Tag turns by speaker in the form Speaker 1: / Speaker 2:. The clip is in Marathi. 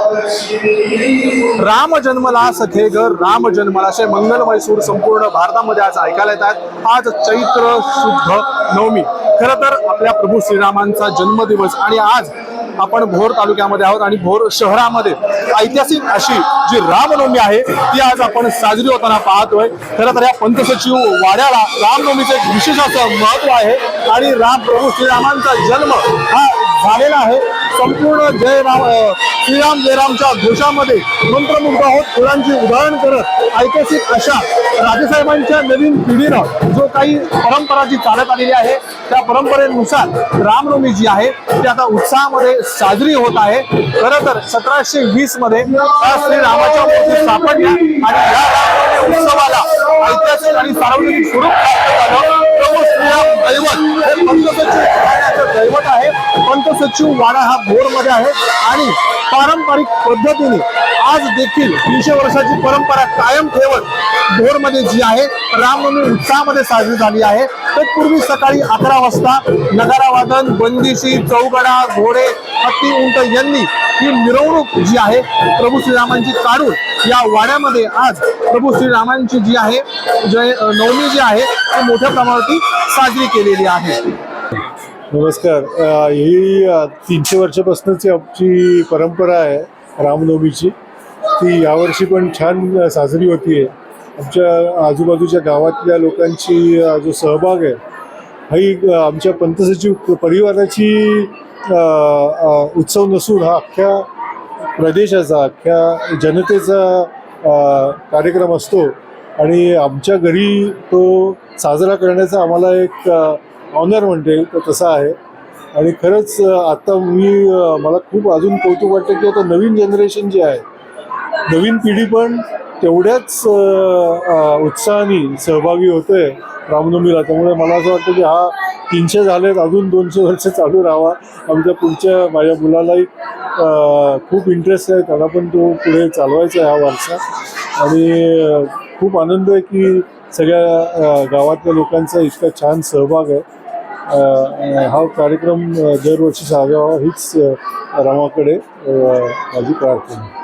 Speaker 1: राम जन्मला सखे घर राम जन्मला असे मंगलमय सूर संपूर्ण भारतामध्ये आज ऐकायला येतात। आज चैत्र शुद्ध नवमी, खरं तर आपल्या प्रभू श्रीरामांचा जन्मदिवस आणि आज आपण भोर तालुक्यामध्ये आहोत आणि भोर शहरामध्ये ऐतिहासिक अशी जी रामनवमी आहे ती आज आपण साजरी होताना पाहतोय। खरं तर या पंतसचिव वाड्याला रामनवमीचं एक विशेष असं महत्व आहे आणि प्रभू श्रीरामांचा जन्म हा झालेला आहे। संपूर्ण श्रीराम जयरामच्या घोषामध्ये मंत्रमुग्ध होत फुलांची उधळण करत ऐतिहासिक अशा राजेसाहेबांच्या नवीन पिढीनं जो काही परंपरा जी चालत आलेली आहे त्या परंपरेनुसार रामनवमी जी आहे ती आता उत्साहामध्ये साजरी होत आहे। खरं तर 1720 मध्ये श्रीरामाच्या मूर्ती सापडल्या आणि या रामनवमी उत्सवाला ऐतिहासिक आणि सार्वजनिक स्वरूप प्राप्त झालं। प्रभू श्रीराम दैवत हे पंतसचिव दैवत आहे। पंतसचिव वाडा हा भोरमध्ये आहे आणि पारंपरिक पद्धतीने आज देखील 300 वर्षाची परंपरा कायम ठेवत भोरमध्ये जी आहे रामनवमी उत्साहामध्ये साजरी झाली आहे। तत्पूर्वी सकाळी 11 वाजता नगारा वादन, बंदिशी, चौगडा, घोडे, हत्ती, उंट यांनी ही मिरवणूक जी आहे प्रभू श्रीरामांची काढून या वाड्यामध्ये आज प्रभू श्रीरामांची जी आहे नवमी जी आहे ती मोठ्या प्रमाणात साजरी केलेली आहे।
Speaker 2: नमस्कार। ही 300 वर्षापासूनची आमची परंपरा आहे रामनवमीची। ती यावर्षी पण छान साजरी होती आहे। आमच्या आजूबाजूच्या गावातल्या लोकांची जो सहभाग आहे हाही आमच्या पंतसचिव परिवाराची उत्सव नसून हा अख्ख्या प्रदेशाचा अख्ख्या जनतेचा कार्यक्रम असतो आणि आमच्या घरी तो साजरा करण्याचा आम्हाला एक ऑनर म्हणता येईल तर तसा आहे। आणि खरंच आता मला खूप अजून कौतुक वाटतं की आता नवीन जनरेशन जे आहे, नवीन पिढी पण तेवढ्याच उत्साहाने सहभागी होते रामनवमीला। त्यामुळे मला असं वाटतं की हा 300 झालेत, अजून 200 वर्ष चालू राहावा। आमच्या माझ्या मुलालाही खूप इंटरेस्ट आहे, त्याला पण तो पुढे चालवायचा आहे हा वारसा। आणि खूप आनंद आहे की सगळ्या गावातल्या लोकांचा इतका छान सहभाग आहे। हा कार्यक्रम दरवर्षी साजरा व्हावा हीच रामाकडे माझी प्रार्थना आहे।